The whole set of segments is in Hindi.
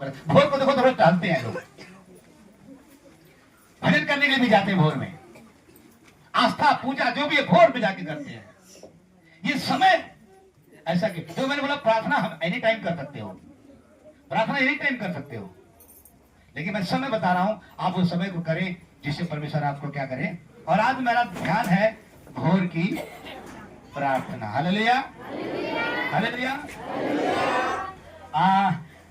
भोर को देखो थोड़ा टहलते हैं लोग, भजन करने के लिए भी जाते हैं भोर में, आस्था पूजा जो भी है भोर में जाके करते हैं। ये समय ऐसा कि तो मैंने बोला प्रार्थना हम एनी टाइम कर सकते हो, प्रार्थना एनी टाइम कर सकते हो, लेकिन मैं समय बता रहा हूं, आप उस समय को करें जिससे परमेश्वर आपको क्या करे। और आज मेरा ध्यान है भोर की प्रार्थना। Hallelujah hallelujah.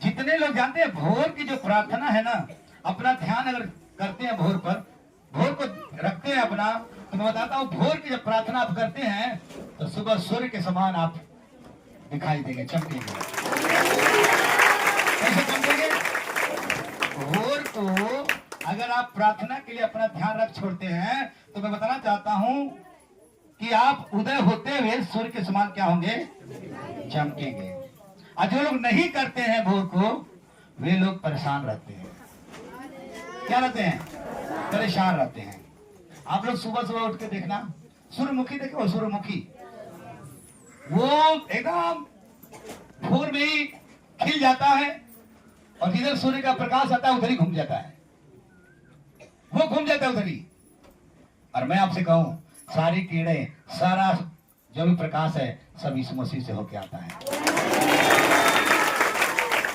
जितने लोग जानते हैं भोर की जो प्रार्थना है ना, अपना ध्यान अगर करते हैं भोर पर, भोर को रखते हैं अपना, तो मैं बताता हूँ भोर की जब प्रार्थना आप करते हैं तो सुबह सूर्य के समान आप दिखाई देंगे, चमकेंगे। कैसे चमकेंगे? भोर को अगर आप प्रार्थना के लिए अपना ध्यान रख छोड़ते हैं तो मैं बताना चाहता हूं कि आप उदय होते हुए सूर्य के समान क्या होंगे, चमकेंगे। और जो लोग नहीं करते हैं भोर को, वे लोग परेशान रहते हैं। क्या रहते हैं? परेशान रहते हैं। आप लोग सुबह सुबह उठ के देखना, सूर्यमुखी देखो, सूर्यमुखी वो एकदम भोर में ही खिल जाता है और जिधर सूर्य का प्रकाश आता है उधर ही घूम जाता है, वो घूम जाता है उधर ही। और मैं आपसे कहूं, सारी कीड़े, सारा जो भी प्रकाश है सब यीशु मसीह से होके आता है।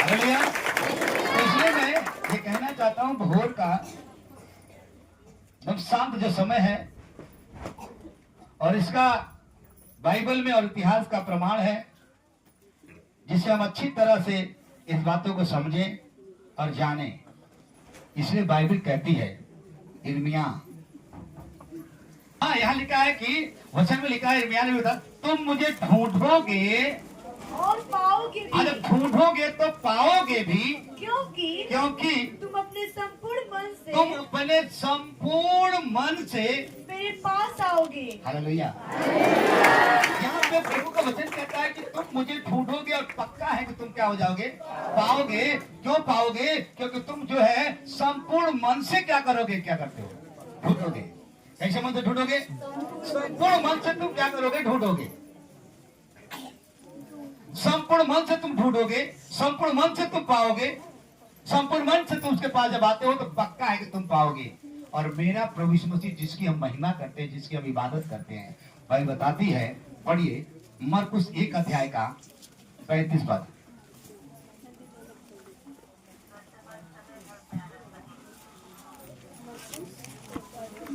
हालेलुया। तो इसलिए मैं ये कहना चाहता हूं, भोर का शांत जो समय है, और इसका बाइबल में और इतिहास का प्रमाण है, जिससे हम अच्छी तरह से इस बातों को समझें और जानें। इसलिए बाइबल कहती है, इर्मिया, यहाँ लिखा है कि वचन में लिखा है, इर्मिया ने बताया, तुम मुझे ढूंढोगे और पाओगे भी। अरे ढूंढोगे तो पाओगे भी, क्योंकि तुम अपने संपूर्ण मन से मेरे पास आओगे। हालेलुया। यहाँ पे प्रभु का वचन कहता है कि तुम मुझे ढूंढोगे और पक्का है कि तुम क्या हो जाओगे, पाओगे। क्यों पाओगे? क्योंकि तुम जो है संपूर्ण मन से क्या करोगे, क्या करते हो, ढूंढोगे। कैसे मन से ढूंढोगे? संपूर्ण मन से तुम क्या करोगे, ढूंढोगे। संपूर्ण मन से तुम ढूंढोगे, संपूर्ण मन से तुम पाओगे, संपूर्ण मन से तुम उसके पास जब आते हो तो पक्का है कि तुम पाओगे। और मेरा प्रभु यीशु मसीह जिसकी हम महिमा करते हैं, जिसकी हम इबादत करते हैं, भाई बताती है, पढ़िए मरकुस 1 अध्याय का 35 पद।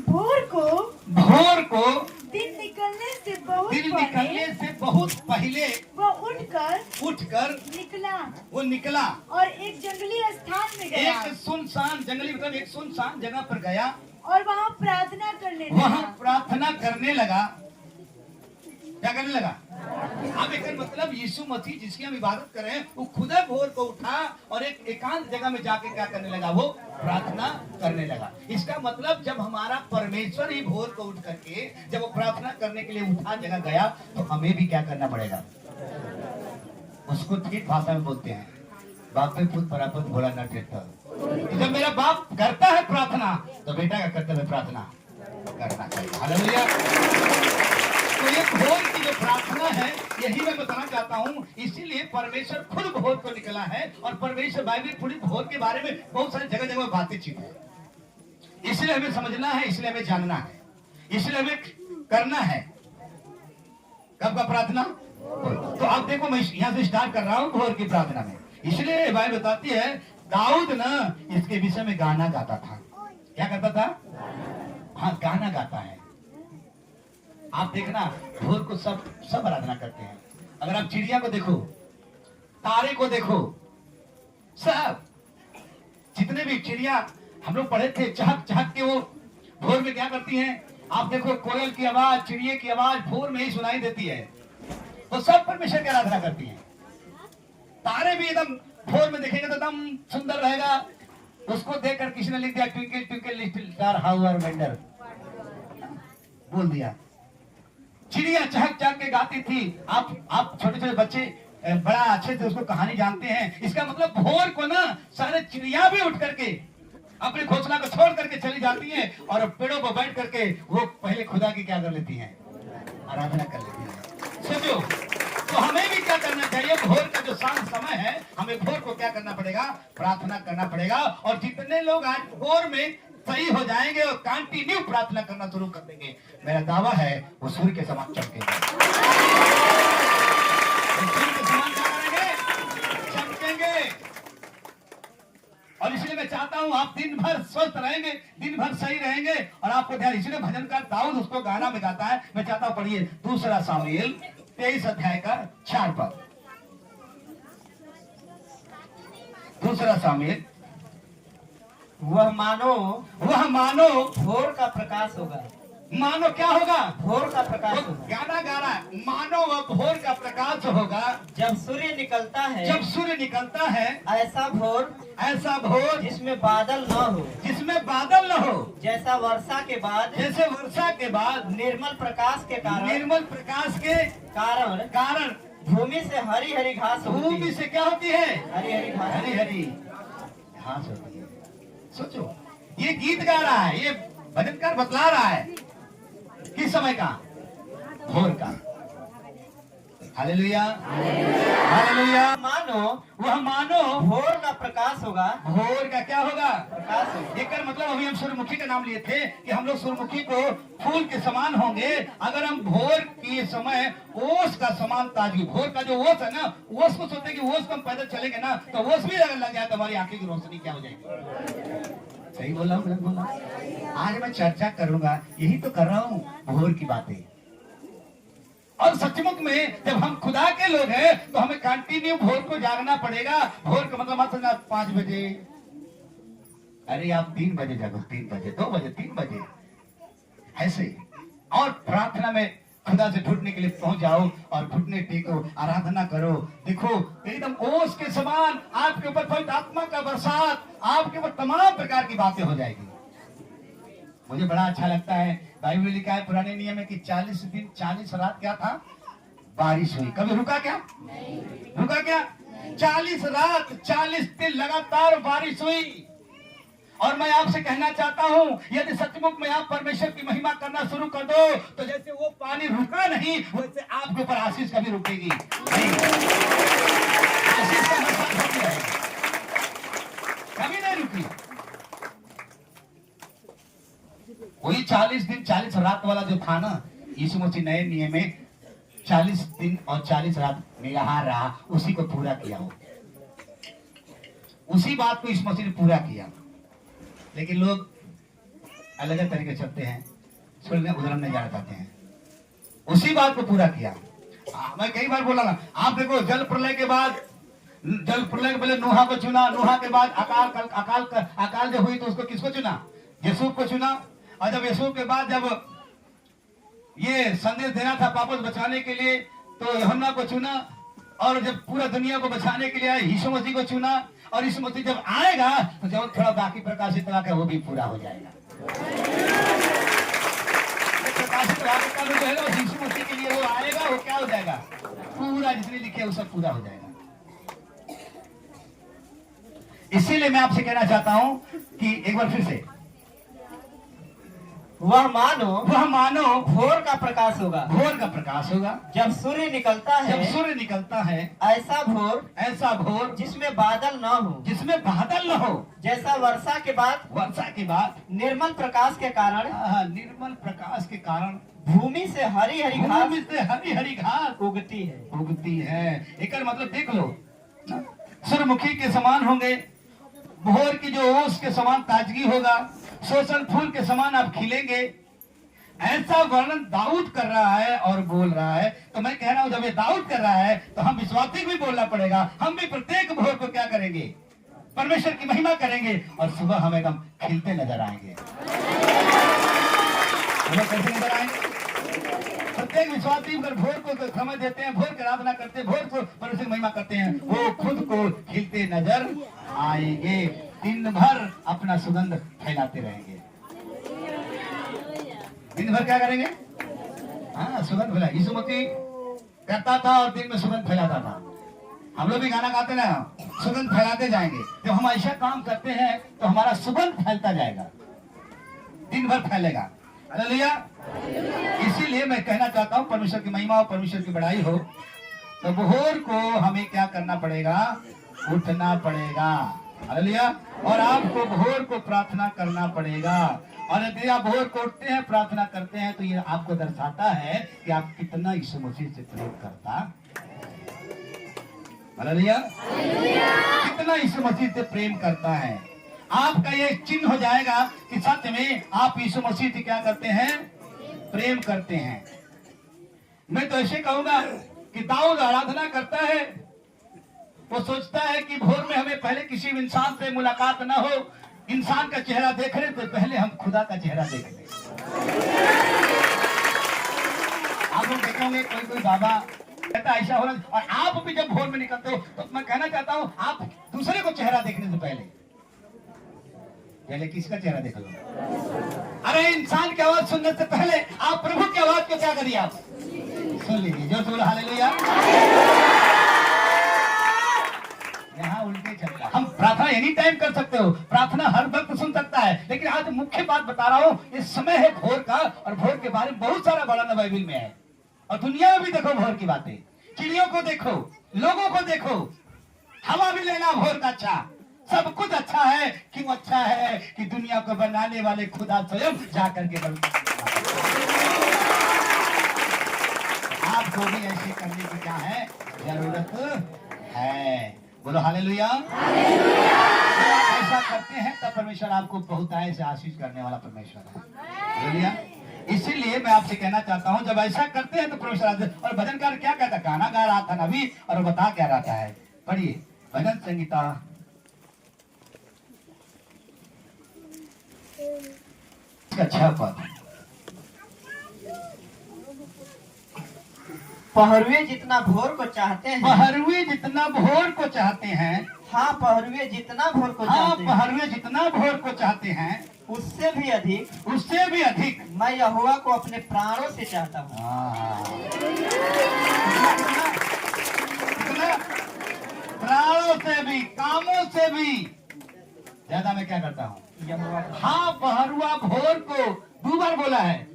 भोर को दिन निकलने से बहुत पहले वो उठकर वो निकला और एक जंगली स्थान में गया। एक सुनसान जंगली मतलब एक सुनसान जगह पर गया और वहाँ प्रार्थना करने लगा। क्या करने लगा? अब एक मतलब यीशु मसीह जिसकी हम इबादत कर रहे हैं, वो खुद भोर को उठा और एक एकांत जगह में जाके क्या करने लगा, वो प्रार्थना करने लगा। इसका मतलब जब हमारा परमेश्वर ही भोर को उठ करके जब वो प्रार्थना करने के लिए उठा जगह गया, तो हमें भी क्या करना पड़ेगा। उसको ठीक भाषा में बोलते हैं, बाप पे पुत्र परापुत भोला न टेरता। जब मेरा बाप करता है प्रार्थना, तो बेटा का कर्तव्य प्रार्थना करना चाहिए। हालेलुया। तो ये भोर की जो प्रार्थना है, यही मैं बताना चाहता हूँ। इसीलिए परमेश्वर खुद भोर को निकला है, और परमेश्वर बाइबल पूरी भोर के बारे में बहुत सारी जगह जगह बातें चीत है। इसलिए हमें समझना है, इसलिए हमें जानना है, इसलिए हमें करना है। कब का प्रार्थना? तो आप देखो, मैं यहाँ से स्टार्ट कर रहा हूँ भोर की प्रार्थना में। इसलिए बाइबल बताती है, दाऊद ना इसके विषय में गाना गाता था। क्या करता था? हाँ, गाना गाता है। आप देखना, भोर को सब आराधना करते हैं। अगर आप चिड़िया को देखो, तारे को देखो, सब जितने भी चिड़िया हम लोग पढ़े थे, चहक चहक के वो भोर में क्या करती हैं। आप देखो, कोयल की आवाज, चिड़िया की आवाज भोर में ही सुनाई देती है। तो सब परमेश्वर की आराधना करती हैं। तारे भी एकदम भोर में देखेंगे तो एकदम सुंदर रहेगा। उसको देखकर किसी ने लिख दिया, twinkle twinkle little star how are wonder, बोल दिया। चिड़िया चहक चहक के गाती थी। आप छोटे छोटे बच्चे बड़ा अच्छे से उसको कहानी जानते हैं। इसका मतलब भोर को ना सारे चिड़िया भी उठ करके अपने घोंसला को छोड़ करके चली जाती हैं, और पेड़ों पर बैठ करके वो पहले खुदा की क्या कर लेती हैं, आराधना कर लेती हैं। सोचो, तो हमें भी क्या करना चाहिए, भोर का जो शांत समय है, हमें भोर को क्या करना पड़ेगा, प्रार्थना करना पड़ेगा। और जितने लोग आज भोर में सही हो जाएंगे और कंटिन्यू प्रार्थना करना शुरू कर देंगे, मेरा दावा है वो सूर्य के समान चमकेंगे। सूर्य के समान क्या करेंगे, चमकेंगे। और इसलिए मैं चाहता हूं आप दिन भर स्वस्थ रहेंगे, दिन भर सही रहेंगे। और आपको ध्यान, इसलिए भजनकार दाऊद उसको गाना में गाता है। मैं चाहता हूं पढ़िए 2 सामुएल 23 अध्याय का 4 पद। 2 सामुएल, वह मानो भोर का प्रकाश होगा। मानो क्या होगा, भोर का प्रकाश वो होगा। गाना गा रहा है, मानो वह भोर का प्रकाश होगा। जब सूर्य निकलता है, जब सूर्य निकलता है, ऐसा भोर जिसमें बादल न हो, बादल न हो, जैसा वर्षा के बाद जैसे वर्षा के बाद निर्मल प्रकाश के कारण भूमि से हरी हरी घास होती भूमि है। से क्या होती है, हरी हरी घास। हरी हरी घास होती है। सोचो, ये गीत गा रहा है, ये भजनकार बतला रहा है किस समय का, भोर का। Hallelujah, hallelujah. वह मानो भोर का प्रकाश होगा। भोर का क्या होगा, प्रकाश होगा। एक मतलब अभी हम सूर्यमुखी का नाम लिए थे कि हम लोग सूर्यमुखी को फूल के समान होंगे अगर हम भोर के समय ओस का समान ताजगी, भोर का जो ओस है ना, ओस को सोचते कि ओस को हम पैदल चलेंगे ना तो ओस भी अगर लग जाए तो हमारी आंखें की रोशनी क्या हो जाएगी। सही बोला हूँ, गलत बोला? आज मैं चर्चा करूंगा, यही तो कर रहा हूँ, भोर की बातें। और सचमुच में जब हम खुदा के लोग हैं तो हमें कंटिन्यू भोर को जागना पड़ेगा। भोर का मतलब मत समझना 5 बजे, अरे आप 3 बजे जागो, 3 बजे, 2 बजे, 3 बजे, ऐसे। और प्रार्थना में खुदा से ढूंढने के लिए पहुंच जाओ और घुटने टेको, आराधना करो। देखो एकदम ओस के समान आपके ऊपर पवित्र आत्मा का बरसात, आपके ऊपर तमाम प्रकार की बातें हो जाएगी। मुझे बड़ा अच्छा लगता है, बाइबल में लिखा है पुराने नियम में कि 40 दिन 40 रात क्या था, बारिश हुई। कभी रुका क्या, रुका क्या? 40 रात 40 दिन लगातार बारिश हुई। और मैं आपसे कहना चाहता हूं, यदि सचमुच में आप परमेश्वर की महिमा करना शुरू कर दो तो जैसे वो पानी रुका नहीं, वैसे आपके ऊपर आशीष कभी रुकेगी नहीं। आशीष का बरसात होती रहेगी, कभी नहीं रुकी। वही 40 दिन 40 रात वाला जो था ना, यीशु मसीह नए नियम में 40 दिन और 40 रात निराहार रहा, उसी को पूरा किया हो, उसी बात को यीशु मसीह ने पूरा किया। लेकिन लोग अलग अलग तरीके चलते हैं, सुनने उदाहरण नहीं जाना चाहते हैं, उसी बात को पूरा किया। मैं कई बार बोला ना, आप देखो जल प्रलय के बाद, जल प्रलय के पहले नूहा को चुना, नूहा के बाद अकाल जब हुई तो उसको किसको चुना, यूसुफ को चुना। और जब यूसुफ के बाद जब ये संदेश देना था वापस बचाने के लिए तो यूहन्ना को चुना। और जब पूरा दुनिया को बचाने के लिए आए यीशु मसीह को चुना। और यीशु मसीह जब आएगा तो जब थोड़ा बाकी प्रकाशित वाक्य वो भी पूरा हो जाएगा। प्रकाशित वाक्य का जो है ना, यीशु मसीह के लिए वो आएगा, वो क्या हो जाएगा, पूरा जितने लिखे वो सब पूरा हो जाएगा। इसीलिए मैं आपसे कहना चाहता हूं कि एक बार फिर से, वह मानो भोर का प्रकाश होगा, भोर का प्रकाश होगा। जब सूर्य निकलता है, जब सूर्य निकलता है, ऐसा भोर जिसमें बादल न हो, जैसा वर्षा के बाद निर्मल प्रकाश के कारण भूमि से हरी हरी घास उगती है। एक मतलब देख लो, सूर्यमुखी के समान होंगे, भोर की जो ओस के समान ताजगी होगा, सोसन फूल के समान आप खिलेंगे। ऐसा वर्णन दाऊद कर रहा है और बोल रहा है। तो मैं कह रहा हूं, जब ये दाऊद कर रहा है तो हम विश्वासी भी बोलना पड़ेगा। हम भी प्रत्येक भोर को क्या करेंगे, परमेश्वर की महिमा करेंगे और सुबह हम एकदम खिलते नजर आएंगे। कैसे नजर आएंगे? प्रत्येक विश्वासी अगर भोर को समय देते हैं, भोर की आराधना करते हैं, भोर को परमेश्वर की महिमा करते हैं, वो खुद को खिलते नजर आएंगे, दिन भर अपना सुगंध फैलाते रहेंगे। दिन भर क्या करेंगे? हाँ, सुगंध फैला। यीशु मसीह करता था और दिन में सुगंध फैलाता था। हम लोग भी गाना गाते ना, सुगंध फैलाते जाएंगे। जब हम ऐसा काम करते हैं तो हमारा सुगंध फैलता जाएगा, दिन भर फैलेगा। हालेलुया। इसीलिए मैं कहना चाहता हूँ, परमेश्वर की महिमा और परमेश्वर की बड़ाई हो। तो भोर को हमें क्या करना पड़ेगा? उठना पड़ेगा। हालेलुया। और आपको भोर को प्रार्थना करना पड़ेगा। और यदि आप भोर को उठते हैं, प्रार्थना करते हैं, तो ये आपको दर्शाता है कि आप कितना यीशु मसीह से प्रेम करता। हालेलुया। कितना यीशु मसीह से प्रेम करता है। आपका ये चिन्ह हो जाएगा कि सत्य में आप यीशु मसीह से क्या करते हैं? प्रेम करते हैं। मैं तो ऐसे कहूंगा कि दाऊद आराधना करता है, वो सोचता है कि भोर में हमें पहले किसी इंसान से मुलाकात ना हो, इंसान का चेहरा देख रहे तो पहले हम खुदा का चेहरा देख लें। आप लोग देखेंगे कोई कोई बाबा कहता ऐसा होना। और आप भी जब भोर में निकलते हो तो मैं कहना चाहता हूं, आप दूसरे को चेहरा देखने से पहले किसका चेहरा देख लो। अरे इंसान की आवाज सुनने से पहले आप प्रभु की आवाज को क्या करिए? आप सुन लीजिए। जो बोला हालेलुया। यहाँ उल्टे चल रहा। हम प्रार्थना एनी टाइम कर सकते हो, प्रार्थना हर वक्त सुन सकता है, लेकिन आज मुख्य बात बता रहा हूँ, इस समय है भोर का, और भोर के बारे में बहुत सारा बड़ा बाइबल में है। और दुनिया में भी देखो भोर की बातें, चिड़ियों को देखो, लोगों को देखो, हवा भी लेना भोर का अच्छा, सब कुछ अच्छा है। क्यों अच्छा है? कि दुनिया को बनाने वाले खुदा स्वयं जाकर के आपको भी ऐसे करने की क्या है? जरूरत है। बोलो हालेलुया। ऐसा करते हैं तब परमेश्वर आपको बहुत से आशीष करने वाला परमेश्वर है। हालेलुया। इसीलिए मैं आपसे कहना चाहता हूं, जब ऐसा करते हैं तो परमेश्वर। और भजनकार क्या कहता? गाना गा रहा था नबी, और वो बता क्या रहा है? पढ़िए भजन संगीता 6 पद। पहरुए जितना भोर को चाहते हैं, पहरुए जितना भोर को चाहते हैं, हाँ पहरुए जितना भोर को हाँ चाहते हैं, पहरुए जितना भोर को चाहते हैं, उससे भी अधिक मैं यहोवा को अपने प्राणों से चाहता हूँ। प्राणों से भी, कामों से भी ज्यादा मैं क्या करता हूँ? हाँ पहरुआ भोर को 2 बार बोला है।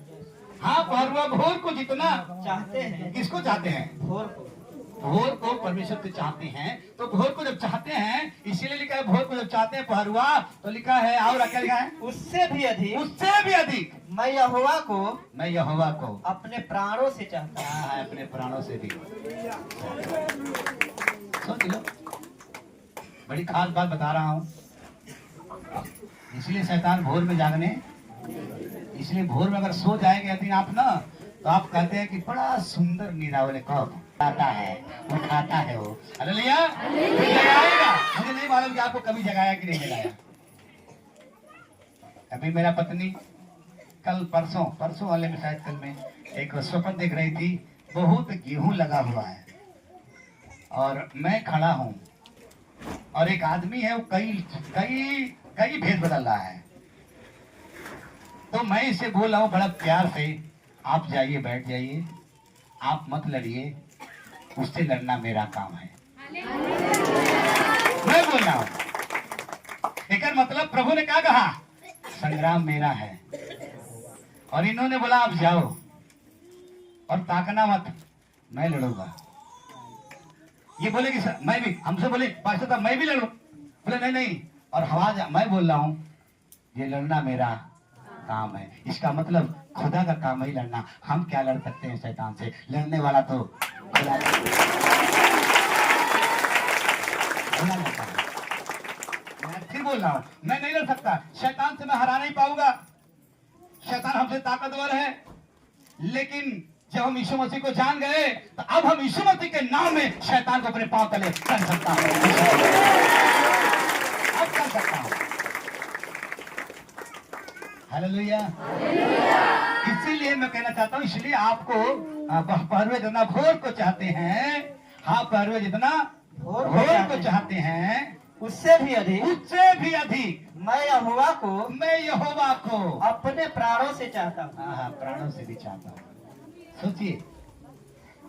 हाँ पहरुआ भोर को जितना चाहते हैं। किसको चाहते हैं? भोर को। भोर को परमेश्वर से चाहते हैं। तो भोर को जब चाहते हैं, इसीलिए लिखा है भोर को जब चाहते हैं पहरुआ, तो लिखा है और क्या लिखा है? उससे भी अधिक मैं यहोवा को अपने प्राणों से चाहता हूँ। हाँ, अपने प्राणों से भी। सोच लो, बड़ी खास बात बता रहा हूँ। इसलिए शैतान भोर में जागने, इसलिए भोर में अगर सो जाएंगे यदि आप ना, तो आप कहते हैं कि बड़ा सुंदर नींद कब आता है, उठाता है वो। हालेलुया। जगाएगा। मुझे नहीं मालूम कि आपको कभी जगाया कि नहीं जगाया। अभी मेरा पत्नी कल परसों वाले में, शायद कल में एक स्वप्न देख रही थी। बहुत गेहूं लगा हुआ है और मैं खड़ा हूँ, और एक आदमी है, वो कई भेद बदल रहा है। तो मैं इसे बोल रहा हूँ बड़ा प्यार से, आप जाइए, बैठ जाइए, आप मत लड़िए, उससे लड़ना मेरा काम है। मैं बोल रहा हूँ, एक मतलब प्रभु ने क्या कहा? संग्राम मेरा है। और इन्होंने बोला आप जाओ और ताकना मत, मैं लड़ूंगा। ये बोले कि मैं भी, हमसे बोले पास्टर साहब मैं भी लड़ूं। बोले नहीं। और आवाज मैं बोल रहा हूं, ये लड़ना मेरा काम है। इसका मतलब खुदा का काम ही लड़ना। हम क्या लड़ सकते हैं शैतान से? लड़ने वाला तो खुदा है। मैं फिर बोल रहा हूं, मैं नहीं लड़ सकता शैतान से, मैं हरा नहीं पाऊंगा। शैतान हमसे ताकतवर है, लेकिन जब हम यीशु मसीह को जान गए, तो अब हम यीशु मसीह के नाम में शैतान को अपने पांव तले कर सकता हूं। अब कर सकता हूं। हालेलुया। इसीलिए मैं कहना चाहता हूं, इसलिए आपको पहरुए जितना भोर को चाहते हैं, हाँ पहरुए जितना भोर को चाहते हैं, उससे भी अधिक मैं यहोवा को अपने प्राणों से चाहता हूँ। हाँ प्राणों से भी चाहता हूँ। सोचिए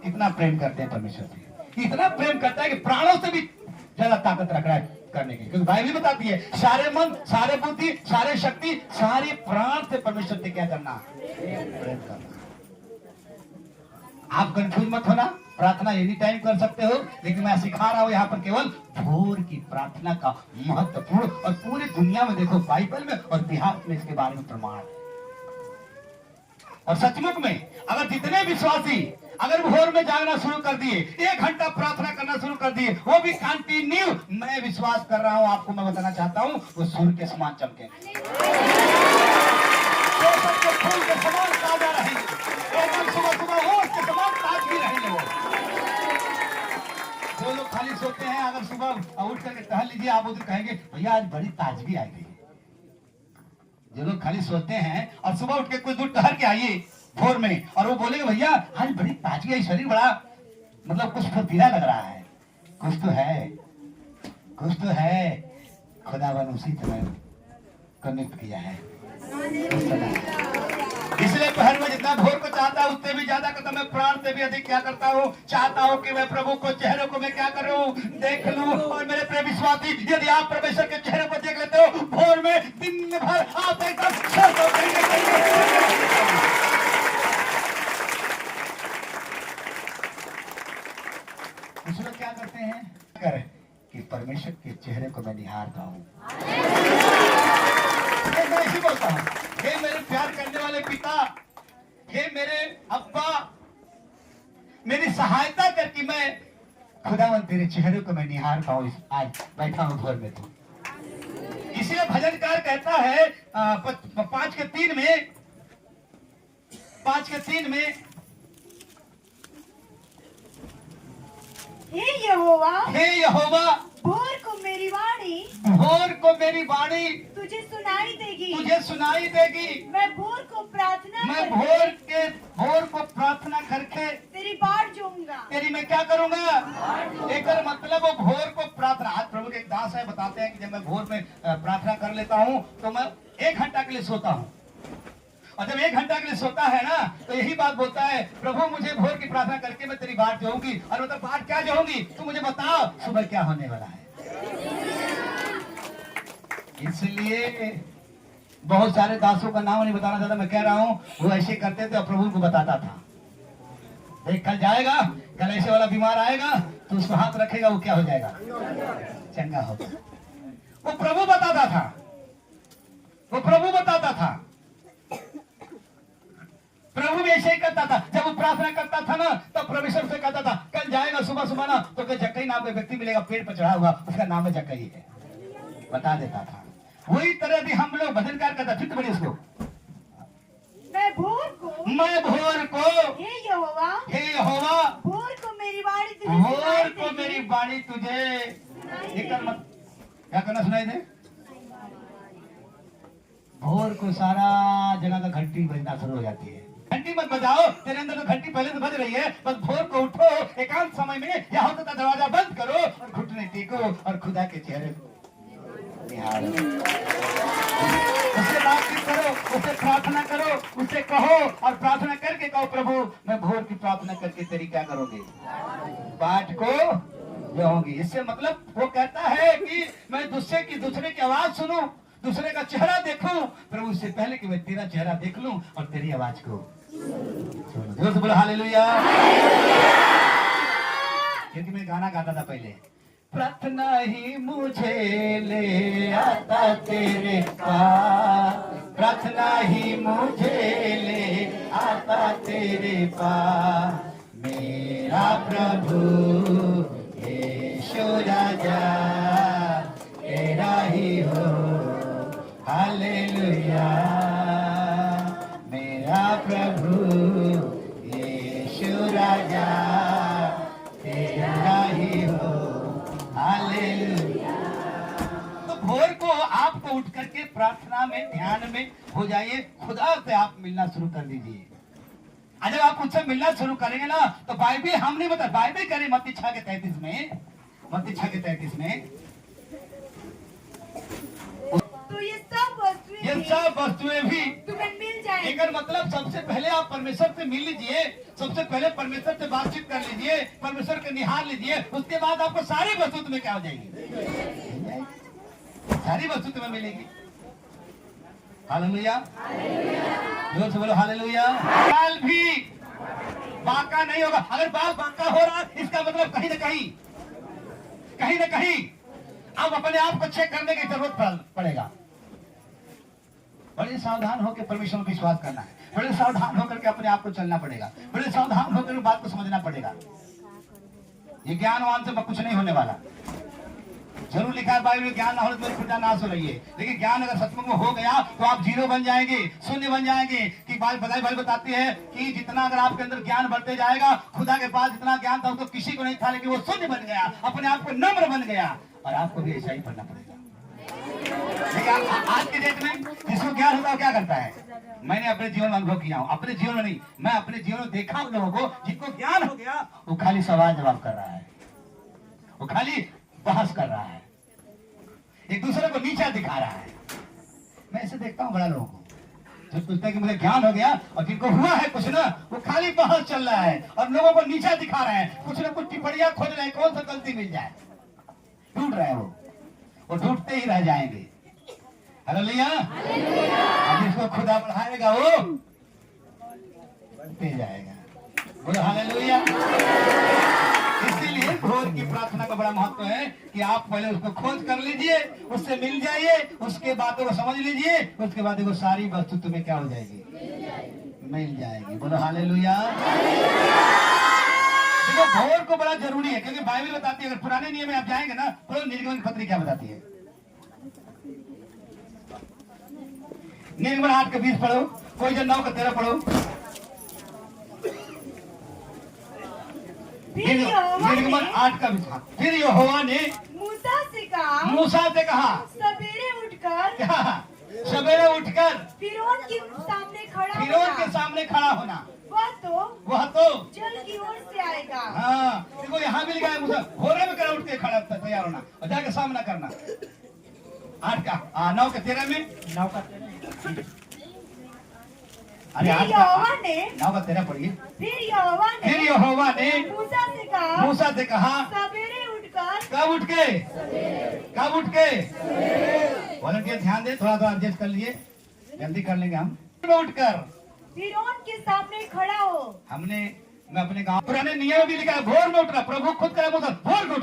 कितना प्रेम करते हैं परमेश्वर से। इतना प्रेम करता है कि प्राणों से भी ज्यादा ताकत रख रहा है करने की। क्योंकि बाइबल बताती है सारे मन, सारे बुद्धि, सारे शक्ति, सारे प्राण से परमेश्वर से क्या करना? प्रेम करना। आप कंफ्यूज मत होना। प्रार्थना एनी टाइम कर सकते हो, लेकिन मैं सिखा रहा हूँ यहाँ पर केवल भोर की प्रार्थना का महत्वपूर्ण, और पूरी दुनिया में देखो बाइबल में और इतिहास में इसके बारे में प्रमाण है। और सचमुच में अगर जितने विश्वासी अगर भोर में जागना शुरू कर दिए, 1 घंटा प्रार्थना करना शुरू कर दिए, वो भी कंटिन्यू, मैं विश्वास कर रहा हूँ, आपको मैं बताना चाहता हूँ, वो सूर्य के समान चमकेंगे, फूल के समान ताजा रहेंगे, एकदम सुबह सुबह ओस के समान ताजगी रहेंगे। वो जो लोग खाली सोते हैं, अगर सुबह उठ करके टहल लीजिए, आप उधर कहेंगे भैया आज बड़ी ताजगी आई गई। जो लोग खाली सोते हैं और सुबह उठ के कुछ दूर टहल के आइए भोर में, और वो बोलेंगे भैया आज बड़ी ताजगी आई, शरीर बड़ा मतलब कुछ फुर्तीला लग रहा है, कुछ तो है, कुछ तो है, खुदावन उसी तरह कनेक्ट किया है। इसलिए हर मैं जितना भोर को चाहता हूँ उससे भी ज्यादा करता, मैं प्राण से भी अधिक क्या करता हूँ, चाहता हूँ कि मैं प्रभु को चेहरे को मैं क्या करूँ, देख लूं। और मेरे प्रिय विश्वासी, यदि आप परमेश्वर के चेहरे को देख लेते हो भोर में, दिन भर आप एकदम कुछ लोग क्या करते हैं कर कि परमेश्वर के चेहरे को मैं निहारता हूँ। मैं ऐसे बोलता हूँ, हे मेरे प्यार करने वाले पिता, हे मेरे अब्बा, मेरी सहायता करके मैं खुदावन तेरे चेहरे को मैं निहारता हूँ। आज बैठा हूँ भोर में तो इसलिए भजनकार कहता है 5:3 में, 5:3 में, हे यहोवा, हे यहोवा, भोर को मेरी वाणी, भोर को मेरी वाणी तुझे सुनाई देगी, तुझे सुनाई देगी। मैं भोर को प्रार्थना मैं करके भोर को प्रार्थना करके तेरी बाट जोऊंगा, तेरी मैं क्या करूंगा, एक मतलब वो भोर को प्रार्थना। आज प्रभु के एक दास है, बताते हैं कि जब मैं भोर में प्रार्थना कर लेता हूँ तो मैं 1 घंटा के लिए सोता हूँ, और जब 1 घंटा के लिए सोता है ना तो यही बात बोलता है, प्रभु मुझे भोर की प्रार्थना करके मैं तेरी बाट जोऊंगी। और मतलब बाट क्या जोऊंगी, तू मुझे बताओ सुबह क्या होने वाला है। इसलिए बहुत सारे दासों का नाम नहीं बताना चाहता, मैं कह रहा हूँ वो ऐसे करते थे और प्रभु को बताता था, देख कल जाएगा, कल ऐसे वाला बीमार आएगा तो उसको हाथ रखेगा, वो क्या हो जाएगा, चंगा होगा। वो प्रभु बताता था, वो प्रभु बताता था, प्रभु भी ऐसे ही करता था। जब वो प्रार्थना करता था ना तो परमेश्वर से कहता था कल जाएगा सुबह सुबह ना तो जक्कई नाम का व्यक्ति मिलेगा, पेड़ पर चढ़ा हुआ, उसका नाम है जक्कई है, बता देता था। वही तरह भी हम लोग भजनकार करता, फिर बड़ी उसको मैं भोर को हे यहोवा, भोर को मेरी वाणी तुझे भोर को मेरी वाणी तुझे मत क्या करना सुनाई दे। भोर को सारा जगह का घंटी बजना शुरू हो जाती है। घंटी मत बजाओ, तेरे अंदर तो घंटी पहले से बज रही है, बस भोर को उठो, एकांत समय में या होता दरवाजा बंद करो और घुटने टेको और खुदा के चेहरे को निहारो, उससे बातचीत करो, उससे प्रार्थना करो, उससे कहो और प्रार्थना करके कहो प्रभु मैं भोर की प्रार्थना करके तेरी क्या करोगे, बाट को जाऊंगी। इससे मतलब वो कहता है कि मैं दूसरे की आवाज सुनूं, दूसरे का चेहरा देखूं, प्रभु इससे पहले कि मैं तेरा चेहरा देख लूं और तेरी आवाज को सुनूं। जोर से बोलो हालेलुया। क्योंकि मैं गाना गाता था पहले, प्रार्थना ही मुझे ले आता तेरे पास, प्रार्थना ही मुझे ले आता तेरे पास, मेरा प्रभु यीशु राजा तेरा ही हो, हालेलुया। मेरा प्रभु यीशु राजा तेरा ही हो, हालेलुया। तो भोर को आपको उठ करके प्रार्थना में ध्यान में हो जाइए, खुदा से आप मिलना शुरू कर दीजिए। जब आप उससे मिलना शुरू करेंगे ना तो बाइबल हम नहीं बता, बाइबल करे मत्ती 6:33 में, मत्ती 6:33 में तो ये सब वस्तुएं भी तुम्हें मिल जाएंगी। लेकिन मतलब सबसे पहले आप परमेश्वर से मिल लीजिए, सबसे पहले परमेश्वर से बातचीत कर लीजिए, परमेश्वर के निहार लीजिए, उसके बाद आपको सारी वस्तु तुम्हें क्या हो जाएगी, सारी वस्तु तुम्हें मिलेगी। हालेलुया, जोर से बोलो हालेलुया। काल भी बांका नहीं होगा। अगर बाल बांका हो रहा है इसका मतलब कहीं न कहीं अब अपने आप को चेक करने की जरूरत पड़ेगा। बड़े सावधान होकर परमेश्वर में विश्वास करना है, बड़े सावधान होकर के अपने आप को चलना पड़ेगा, बड़े सावधान होकर बात को समझना पड़ेगा। ये ज्ञानवान से कुछ नहीं होने वाला। जरूर लिखा है बाइबल में ज्ञान ना हो तो प्रजा नाश हो रही है, लेकिन ज्ञान अगर सचमुच में हो गया तो आप जीरो बन जाएंगे, शून्य बन जाएंगे। कि बाइबल बताती है कि जितना अगर आपके अंदर ज्ञान बढ़ते जाएगा, खुदा के पास जितना ज्ञान था उसको किसी को नहीं था, लेकिन वो शून्य बन गया, अपने आप को नम्र बन गया। और आपको भी ऐसा ही पढ़ना पड़ेगा। लेकिन आज के डेट में जिसको ज्ञान होता है क्या करता है? मैंने अपने जीवन में अनुभव किया हूँ, अपने जीवन में नहीं, मैं अपने जीवन में देखा उन लोगों को जिनको ज्ञान हो गया वो खाली सवाल जवाब कर रहा है, वो खाली बहस कर रहा है, एक दूसरे को नीचा दिखा रहा है। मैं ऐसे देखता हूँ बड़ा लोगों को जो सोचते हैं कि मुझे ज्ञान हो गया, और जिनको हुआ है कुछ ना वो खाली बहस चल रहा है और लोगों को नीचा दिखा रहे हैं, कुछ ना कुछ टिप्पणियां खोज रहे हैं, कौन सा गलती मिल जाए। ढूंढ रहे हैं वो ढूंढते ही रह जाएंगे। हालेलुया। जिसको खुदा बढ़ाएगा वो बढ़ते जाएगा। बोलो हालेलुया। इसीलिए भोर की प्रार्थना का बड़ा महत्व है कि आप पहले उसको खोज कर लीजिए, उससे मिल जाइए, उसके बातों को समझ लीजिए, उसके बाद वो सारी वस्तु तुम्हें क्या हो जाएगी? मिल जाएगी। बोलो हालेलुया। देखो भोर को बड़ा जरूरी है, क्योंकि बाइबल बताती है, अगर पुराने नियम में आप जाएंगे ना, तो निर्गमन पत्री क्या बताती है? निर्गमन 8 के 20 पढ़ो, कोई जन 9 का 13 पढ़ो। निर्गमन 8 का 20। फिर यहोवा ने मूसा से कहा सवेरे उठकर क्या? सवेरे उठकर फिरौन के सामने खड़ा होना। वह तो जल की ओर से आएगा। हाँ, देखो यहाँ भी लिखा है मूसा भोरे में उठ के खड़ा तैयार होना और जाके सामना करना। 8 का 9 के 13 में 9 का 13 अरे 8 का 9 का 13 पढ़िए। फिर यहोवा ने मूसा से कहा सवेरे उठकर। कब उठ के वॉलंटियर ध्यान दे, थोड़ा एडजस्ट कर लिए, जल्दी कर लेंगे हम। उठकर फिरौन के सामने खड़ा हो। मैं अपने गांव पुराने नियम भी लिखा है, भोर में उठना। प्रभु खुद कहे मूसा भोर को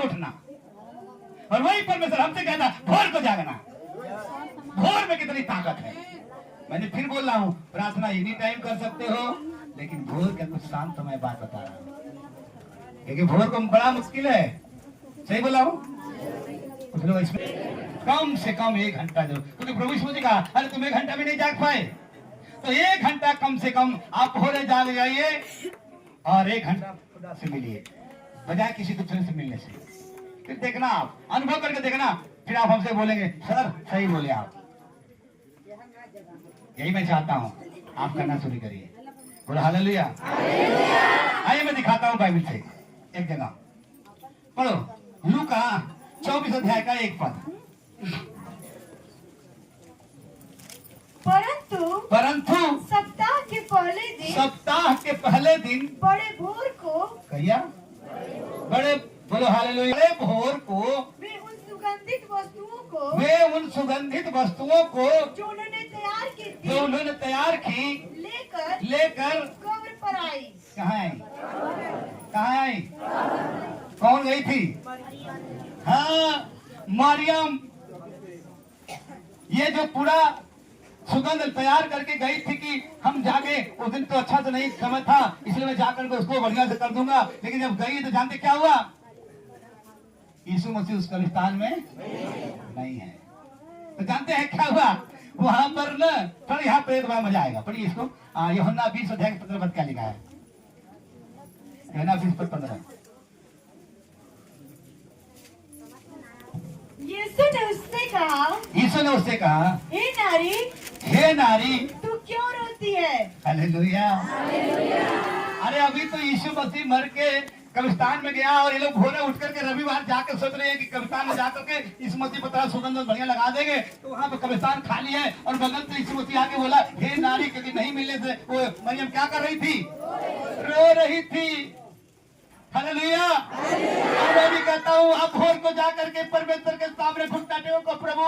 उठना, और वही परमेश्वर हमसे कहता भोर को जागना। भोर में कितनी ताकत है। मैंने फिर बोल रहा हूँ, प्रार्थना एनी टाइम कर सकते हो, लेकिन भोर का कुछ शांत समय बात बता रहा हूँ, क्योंकि भोर को बड़ा मुश्किल है। सही बोला हूँ? कुछ लोग इसमें कम से कम 1 घंटा जो, क्योंकि प्रभु यीशु ने कहा अरे तुम 1 घंटा भी नहीं जाग पाए, तो 1 घंटा कम से कम आप भोरे जाग जाइए और 1 घंटा खुदा से मिलिए, बजाय किसी दूसरे से मिलने से। फिर देखना, आप अनुभव करके देखना, फिर आप हमसे बोलेंगे सर सही बोले आप। यही मैं चाहता हूँ, आप करना शुरू करिए। बोलो हालेलुया। आइए मैं दिखाता हूँ बाइबल से एक जगह, पढ़ो लूका 24 अध्याय का 1 पद। परंतु सप्ताह के पहले दिन बड़े भोर को कहिया बोलो हालेलुया। बड़े भोर को वे उन सुगंधित वस्तुओं को जो उन्होंने तैयार की लेकर कब्र पर आई। कहाँ आई? कौन गई थी? हाँ, मरियम। ये जो पूरा सुगंध तैयार करके गई थी कि हम जाके, उस दिन तो अच्छा तो नहीं समय था, इसलिए मैं जाकर के उसको बढ़िया से कर दूंगा, लेकिन जब गई तो जानते क्या हुआ? यीशु मसीह उस कब्रिस्तान में नहीं है। तो जानते हैं क्या हुआ वहां पर ना? पर यहाँ पे बड़ा मजा आएगा, पढ़िए इसको। यूहन्ना 20 अध्याय 15 पद क्या लिखा है? यूहन्ना 20 पद 15। यीशु ने उससे कहा हे नारी तू क्यों रोती है? हालेलुया। अरे अभी तो यीशु मसीह मर के कब्रिस्तान में गया, और ये लोग भोरे उठ करके रविवार जाकर सोच रहे हैं कि कब्रिस्तान में जाकर के इस मसीह पर थोड़ा सुगंध बढ़िया लगा देंगे, तो वहाँ पे कब्रिस्तान खाली है, और बगल से यीशु मसीह आके बोला हे नारी, क्योंकि नहीं मिलने से वो मरियम क्या कर रही थी? रो रही थी। हालेलुया। मैं भी कहता हूँ आप भोर को जाकर के परमेश्वर के सामने घुटना टेको को, प्रभु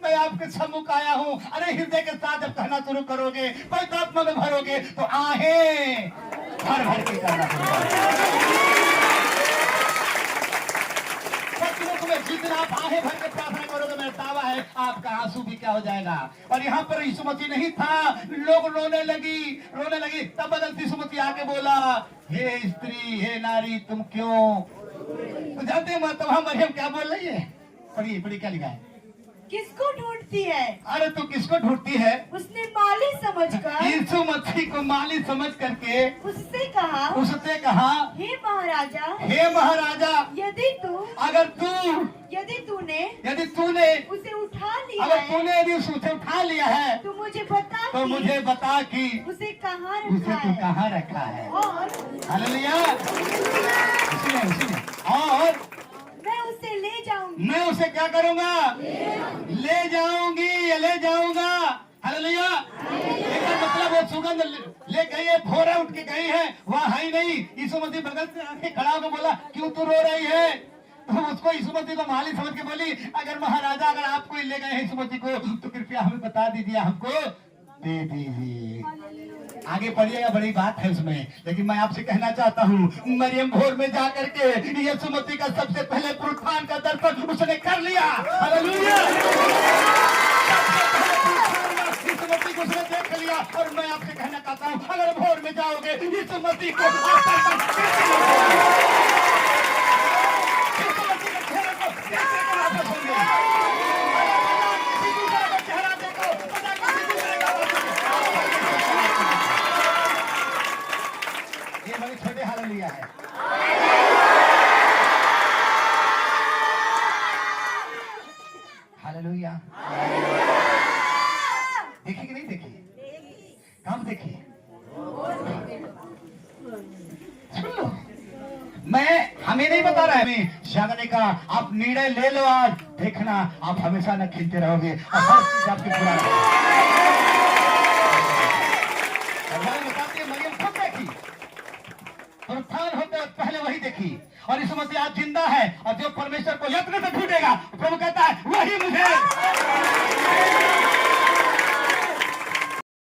मैं आपके सम्मुख आया हूँ। अरे हृदय के साथ जब कहना शुरू करोगे, पवित्र आत्मा में भरोगे, तो आहे भर भर के करना पड़ेगा। तुम्हें जितना आप आहे भर के प्रार्थना करोगे, मेरा दावा है आपका आंसू भी क्या हो जाएगा। और यहाँ पर यीशु मसीह नहीं था, लोग रोने लगी। तब बदलती यीशु मसीह आके बोला, हे स्त्री, हे नारी, तुम क्यों। तो जानते हैं तब मरियम क्या बोल रही है? पढ़िए क्या लिखा है। किसको ढूंढती है? अरे तू किसको ढूंढती है? उसने माली समझकर, यीशु मसीह को माली समझ करके उससे कहा, हे महाराजा, यदि तूने उसे उठा लिया अगर है, तूने यदि उसे उठा लिया है तो मुझे बता कि उसे कहाँ उसे रखा तू है। कहाँ रखा है। और हालेलुया। उसी ने और मैं उसे ले जाऊंगी। मैं उसे क्या करूंगा? ले जाऊंगा। हालेलुया। इसका मतलब वो सुगंध ले गई है, भोरे उठ के गई है, वहाँ है ही नहीं। यीशु मसीह बगल से आके खड़ा होकर बोला, क्यों तू रो रही है? तो उसको यीशु मसीह को माली समझ के बोली, अगर महाराजा अगर आपको ले गए हैं यीशु मसीह को, तो कृपया हमें बता दीजिए, हमको दे दीजिए। आगे पढ़िएगा, बड़ी बात है उसमें। लेकिन मैं आपसे कहना चाहता हूँ, मरियम भोर में जाकर के यीशु मसीह का सबसे पहले पुनरुत्थान का दर्शन उसने कर लिया। हालेलुया। यीशु मसीह को उसने देख लिया। और मैं आपसे कहना चाहता हूँ, अगर भोर में जाओगे यीशु मसीह को छोटे हालेलुया है। हालेलुया। देखिए कि नहीं देखिए? कब देखिए? सुन लो, हमें नहीं बता रहा है, हमें जागने का। आप निर्णय ले लो आज, देखना आप हमेशा न खिलते रहोगे और हर चीज आपकी पूरा बताती है। मरियम खुद देखी, पुनरुत्थान होते पहले वही देखी। और यीशु मसीह आज जिंदा है, और जो परमेश्वर को यत्न से ढूंढेगा, प्रभु कहता है वही मुझे